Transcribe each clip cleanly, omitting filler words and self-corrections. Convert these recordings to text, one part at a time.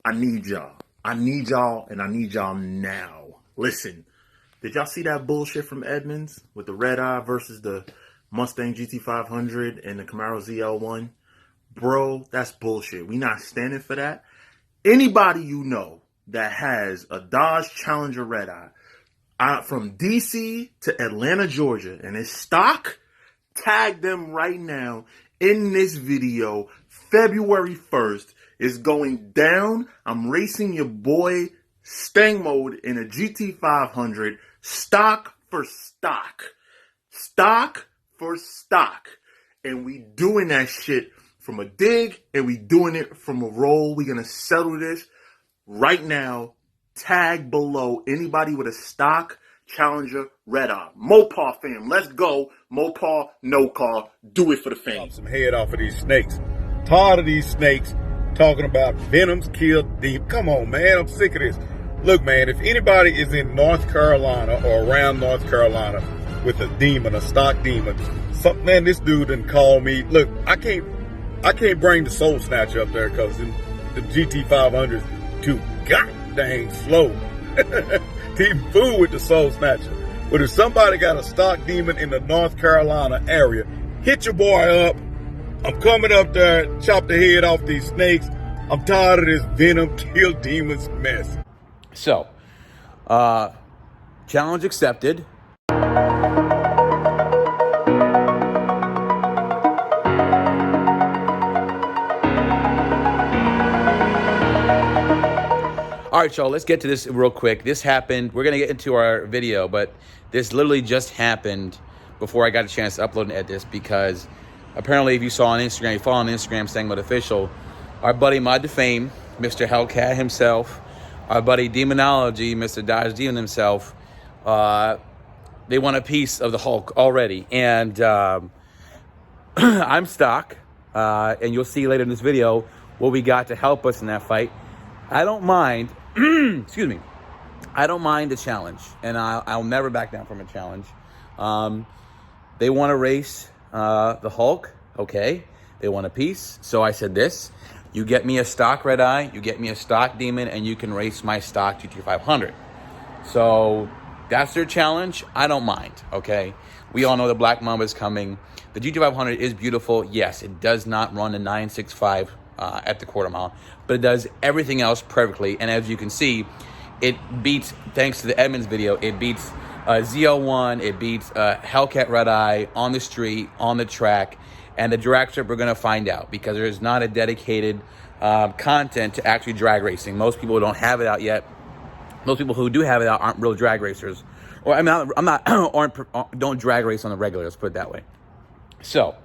I need y'all. I need y'all, and I need y'all now. Listen, did y'all see that bullshit from Edmunds with the red eye versus the Mustang GT500 and the Camaro ZL1? Bro, that's bullshit. We not standing for that. Anybody you know that has a Dodge Challenger red eye from DC to Atlanta, Georgia, and it's stock, tag them right now in this video. February 1st is going down. I'm racing your boy StangMode in a GT500, stock for stock. Stock for stock. And we doing that shit from a dig, and we doing it from a roll. We're going to settle this right now. Tag below anybody with a stock Challenger red eye. Mopar fam, let's go. Mopar, no car. Do it for the fam. Some head off of these snakes. Tired of these snakes talking about venoms kill deep. Come on, man. I'm sick of this. Look, man, if anybody is in North Carolina or around North Carolina with a demon, a stock demon, man, this dude didn't call me. Look, I can't bring the Soul Snatcher up there because the GT500's too goddamn slow. To even fool with the Soul Snatcher. But if somebody got a stock demon in the North Carolina area, hit your boy up. I'm coming up there, chop the head off these snakes. I'm tired of this venom kill demons mess. So, challenge accepted. All right, y'all, let's get to this real quick. This happened. We're going to get into our video, but this literally just happened before I got a chance to upload and edit this because apparently if you saw on Instagram, you follow on Instagram, StangMode Official, our buddy Mod to Fame, Mr. Hellcat himself, our buddy Demonology, Mr. Dodge Demon himself, they want a piece of the Hulk already. And I'm stock, and you'll see later in this video what we got to help us in that fight. I don't mind, excuse me, I don't mind a challenge, and I'll never back down from a challenge. They want to race the Hulk, okay? They want a piece, so I said this. You get me a stock red eye, you get me a stock demon, and you can race my stock GT500. So that's their challenge. I don't mind, okay? We all know the Black Mamba is coming. The GT500 is beautiful. Yes, it does not run a 965 at the quarter mile, but it does everything else perfectly. And as you can see, it beats, thanks to the Edmunds video, it beats ZL1, it beats Hellcat Red Eye on the street, on the track, and the drag strip we're gonna find out because there is not a dedicated content to actually drag racing. Most people don't have it out yet. Most people who do have it out aren't real drag racers. Or don't drag race on the regular, let's put it that way. So,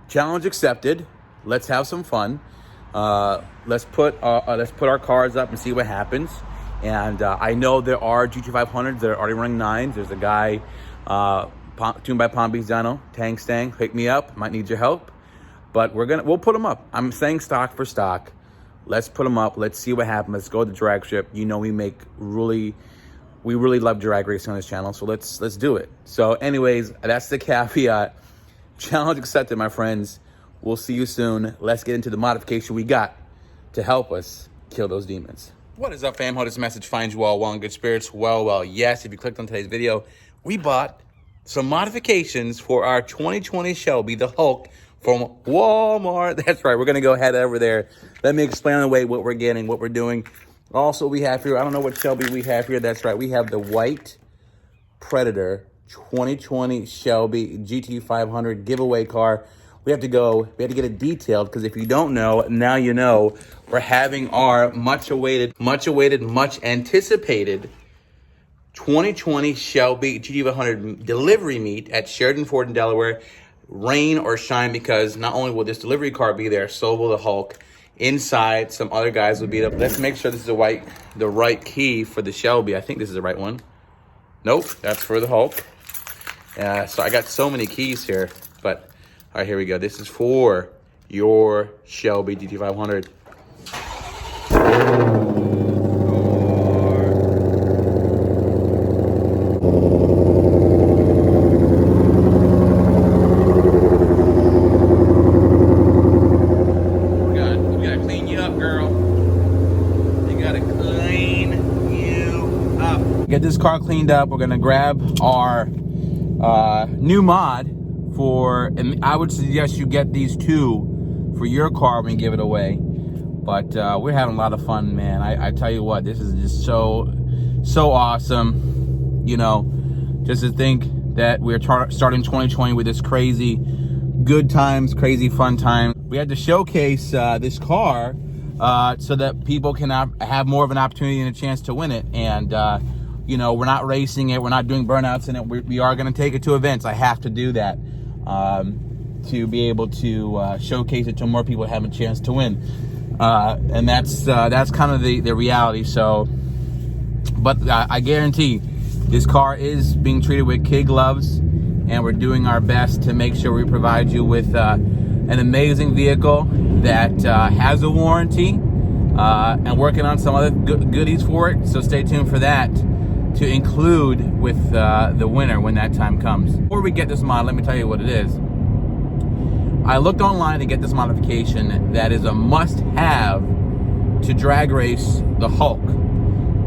challenge accepted. Let's have some fun. Let's put our cars up and see what happens. And I know there are GT500s that are already running 9s. There's a guy tuned by Palm Beach Dyno, Stang. Pick me up. Might need your help. But we'll put them up. I'm saying stock for stock. Let's put them up. Let's see what happens. Let's go to the drag strip. You know we really love drag racing on this channel, so let's do it. So anyways, that's the caveat. Challenge accepted, my friends. We'll see you soon. Let's get into the modification we got to help us kill those demons. What is up, fam? Hope this message finds you all well in good spirits. Well, yes, if you clicked on today's video, we bought some modifications for our 2020 Shelby, the Hulk, from Walmart. That's right, we're gonna go head over there. Let me explain away what we're getting, what we're doing. Also, we have here, I don't know what Shelby we have here. That's right, we have the white Predator 2020 Shelby GT500 giveaway car. We have to get it detailed because if you don't know, now you know. We're having our much anticipated 2020 Shelby GT500 delivery meet at Sheridan Ford in Delaware. Rain or shine, because not only will this delivery car be there, so will the Hulk. Inside, some other guys will be there. Let's make sure this is the right key for the Shelby. I think this is the right one. Nope, that's for the Hulk. So I got so many keys here, but all right, here we go. This is for your Shelby GT500. We gotta clean you up, girl. get this car cleaned up. We're gonna grab our new mod for, and I would suggest you get these two for your car when you give it away. But we're having a lot of fun, man. I tell you what, this is just so awesome. You know, just to think that we're starting 2020 with this crazy good times, crazy fun time. We had to showcase this car so that people can have more of an opportunity and a chance to win it. And you know, we're not racing it, we're not doing burnouts in it. We are going to take it to events. I have to do that to be able to showcase it to more people to have a chance to win. And that's kind of the reality. So, but I guarantee this car is being treated with kid gloves, and we're doing our best to make sure we provide you with an amazing vehicle that has a warranty, and working on some other goodies for it. So stay tuned for that to include with the winner when that time comes. Before we get this mod, let me tell you what it is. I looked online to get this modification that is a must-have to drag race the Hulk,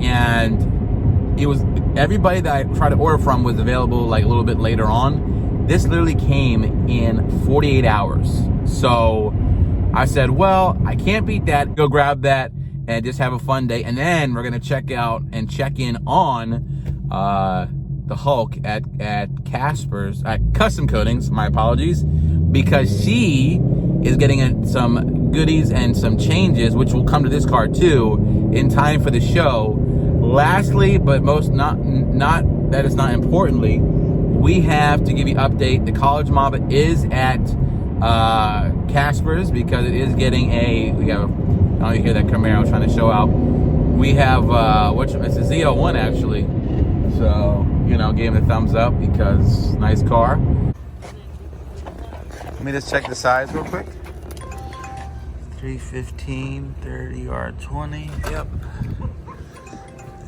and it was everybody that I tried to order from was available like a little bit later on. This literally came in 48 hours. So I said, well, I can't beat that. Go grab that and just have a fun day. And then we're gonna check out and check in on the Hulk at Casper's, at Custom Coatings, my apologies, because she is getting some goodies and some changes, which will come to this car too, in time for the show. Lastly, but not importantly, we have to give you an update. The College Mob is at Casper's because it is getting we have, I don't hear that Camaro trying to show out. We have, it's a Z01 actually. So, you know, gave him a thumbs up because nice car. Let me just check the size real quick. 315, 30R20, yep.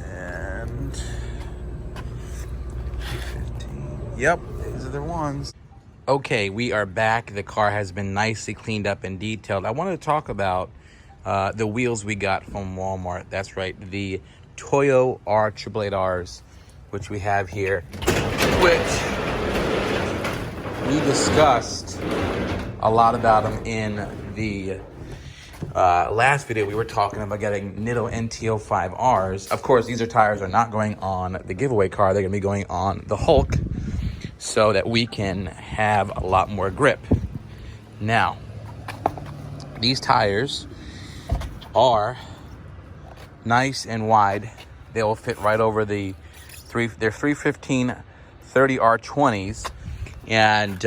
And 315, yep, these are the ones. Okay, we are back. The car has been nicely cleaned up and detailed. I wanted to talk about the wheels we got from Walmart. That's right, the Toyo R888Rs, which we have here, which we discussed a lot about them in the last video. We were talking about getting Nitto NTO5Rs. Of course, these tires are not going on the giveaway car. They're going to be going on the Hulk so that we can have a lot more grip. Now, these tires are nice and wide. They will fit right over they're 315 30R20s, and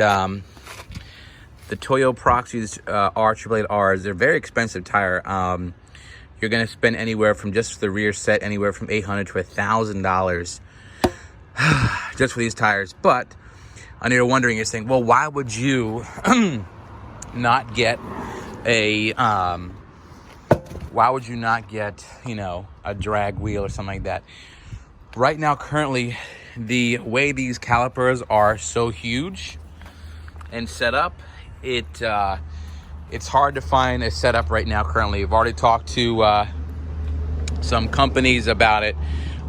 the Toyo Proxys R888Rs, they're very expensive tire. You're gonna spend anywhere from, just the rear set, anywhere from $800 to $1,000 just for these tires. But I know you're wondering, you're saying, well, why would you not get you know, a drag wheel or something like that? Right now, currently, the way these calipers are so huge and set up, it's hard to find a setup right now currently. I've already talked to some companies about it,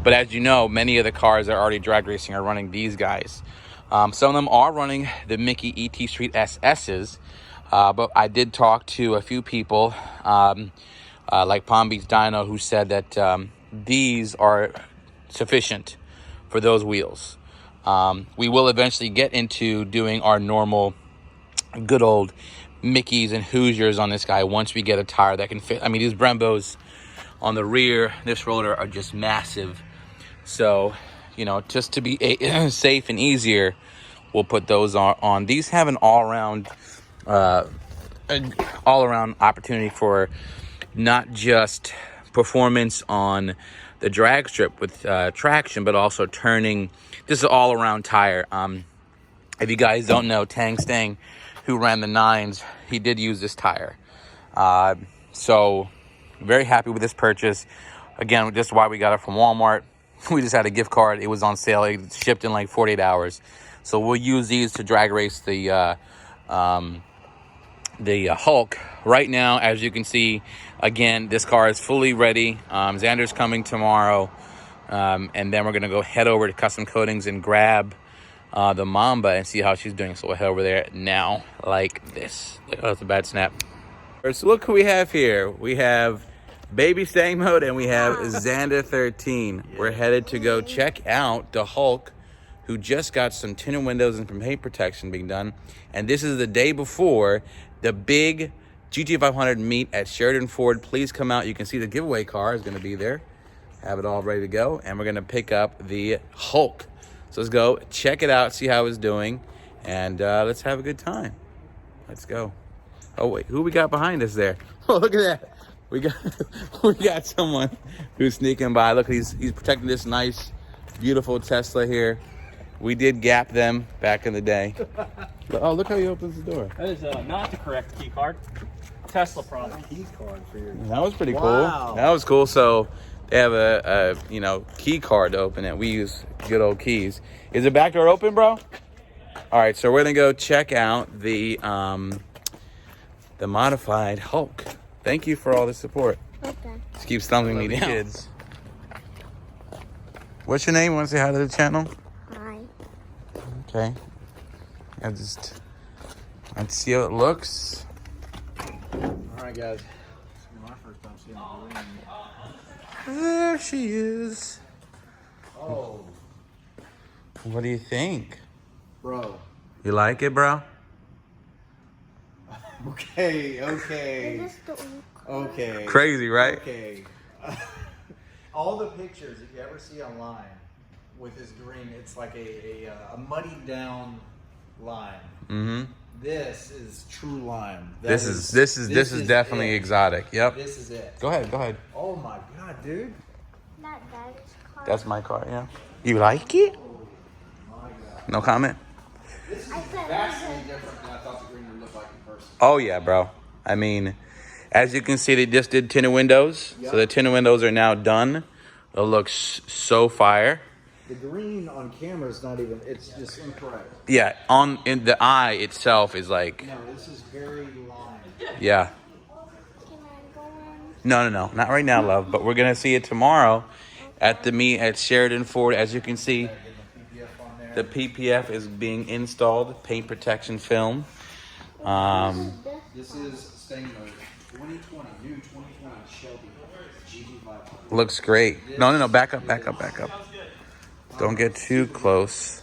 but as you know, many of the cars that are already drag racing are running these guys. Some of them are running the Mickey ET Street SS's, but I did talk to a few people like Palm Beach Dyno, who said that these are sufficient for those wheels. We will eventually get into doing our normal good old Mickeys and Hoosiers on this guy once we get a tire that can fit. I mean, these Brembos on the rear, this roller, are just massive. So, you know, just to be safe and easier, we'll put those on. These have an all-around opportunity for not just performance on the drag strip with traction, but also turning. This is an all-around tire. If you guys don't know, Stang, who ran the 9s, he did use this tire. So very happy with this purchase. Again, just why we got it from Walmart. We just had a gift card. It was on sale. It shipped in like 48 hours. So we'll use these to drag race the Hulk. Right now, as you can see, again, this car is fully ready. Xander's coming tomorrow. And then we're gonna go head over to Custom Coatings and grab the Mamba and see how she's doing. So we'll head over there now, like this. Oh, that's a bad snap. So look who we have here. We have Baby StangMode and we have Xander 13. We're headed to go check out the Hulk, who just got some tinted windows and some paint protection being done. And this is the day before the big GT500 meet at Sheridan Ford. Please come out. You can see the giveaway car is gonna be there. Have it all ready to go. And we're gonna pick up the Hulk. So let's go check it out, see how it's doing, and let's have a good time. Let's go. Oh wait, who we got behind us there? Oh, look at that. We got someone who's sneaking by. Look, he's protecting this nice, beautiful Tesla here. We did gap them back in the day. Oh, look how he opens the door. That is not the correct key card. Tesla problem. Key card for your... That was pretty Wow. cool. That was cool. So they have a key card to open it. We use good old keys. Is the back door open, bro? All right, so we're gonna go check out the modified Hulk. Thank you for all the support. Okay. Just keep stumping me down. Kids. What's your name? Want to say hi to the channel? Hi. Okay. Let's see how it looks. All right, guys. This is my first time seeing the green. There she is. Oh, What do you think? bro. You like it, bro? Okay. Is this the old Okay. Crazy, right? Okay. All the pictures that you ever see online with this green, it's like a muddied down lime. Mm-hmm. This is true lime. This is definitely it. exotic. Yep. This is it. Go ahead. Oh my god, dude. Not Daddy's car? That's my car, yeah. You like it? No comment? This is I said vastly different than I thought the green would look like in person. Oh, yeah, bro. I mean, as you can see, they just did tinted windows. Yep. So the tinted windows are now done. It looks so fire. The green on camera is not even, it's just incorrect. Yeah, in the eye itself is like, No, this is very lime. yeah. Can I go in? No, not right now, love. But we're gonna see it tomorrow at the meet at Sheridan Ford. As you can see, the PPF is being installed, paint protection film. This is StangMode 2020, new 2020 Shelby Gt500. Looks great. No, back up. Don't get too close.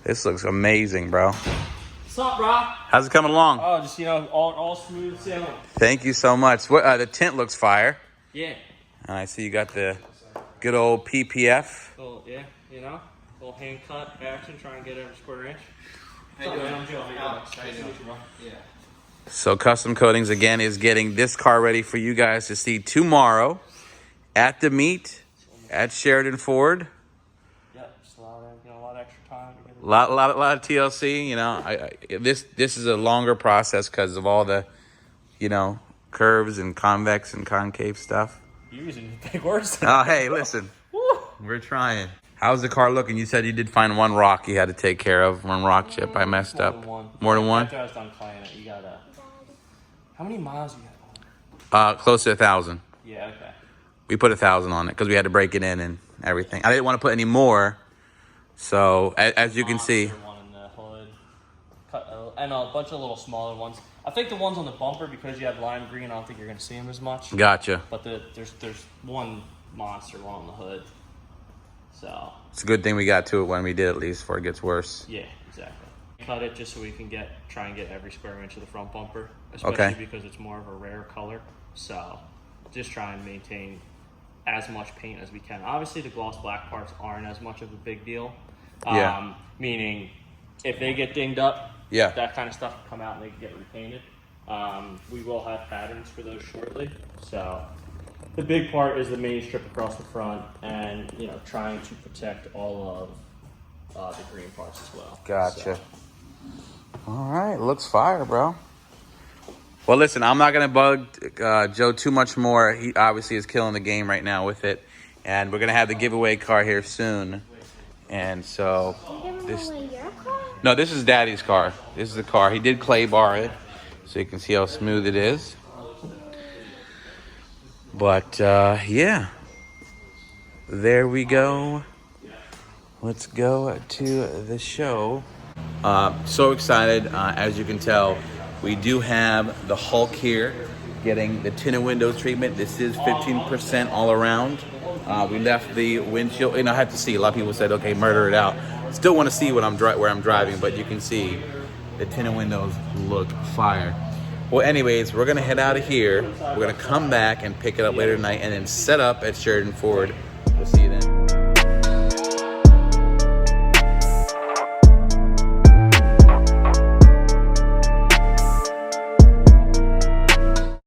This looks amazing, bro. What's up, bro? How's it coming along? Oh, just, all smooth sailing. Thank you so much. What the tint looks fire. Yeah. And I see you got the good old PPF. Little hand cut action, try and get every square inch. Hey, I'm Joe. Nice to meet you, bro. Yeah. So Custom Coatings again is getting this car ready for you guys to see tomorrow at the meet at Sheridan Ford. Yep, just a lot of extra time. A lot of TLC. This is a longer process because of all the, curves and convex and concave stuff. You're using big words. Oh, hey, listen, we're trying. How's the car looking? You said you did find one rock you had to take care of, one rock chip. I messed up. More than one? After I was done cleaning it, you got how many miles you got? Close to 1,000. Yeah, okay. We put 1,000 on it because we had to break it in and everything. I didn't want to put any more. So as you can see, One in the hood, and a bunch of little smaller ones. I think the ones on the bumper, because you have lime green, I don't think you're gonna see them as much. gotcha. But there's one monster one on the hood. So It's a good thing we got to it when we did, at least, before it gets worse. yeah, exactly. Cut it just so we can try and get every square inch of the front bumper, especially Okay. because it's more of a rare color. So just try and maintain as much paint as we can. Obviously, the gloss black parts aren't as much of a big deal. Yeah. Meaning, if they get dinged up, Yeah. that kind of stuff will come out and they can get repainted. We will have patterns for those shortly. So the big part is the main strip across the front, and trying to protect all of the green parts as well. Gotcha. So, All right, looks fire, bro. Well, listen, I'm not gonna bug Joe too much more. He obviously is killing the game right now with it, and we're gonna have the giveaway car here soon. And so, this Away your car? no, this is Daddy's car. This is the car. He did clay bar it, so you can see how smooth it is. But yeah, there we go. Let's go to the show. So excited. As you can tell, we do have the Hulk here getting the tinted windows treatment. This is 15% all around. We left the windshield, and I had to see. A lot of people said, okay, murder it out. Still want to see what where I'm driving, but you can see the tinted windows look fire. Well, anyways, we're gonna head out of here. We're gonna come back and pick it up later tonight and then set up at Sheridan Ford. We'll see you then.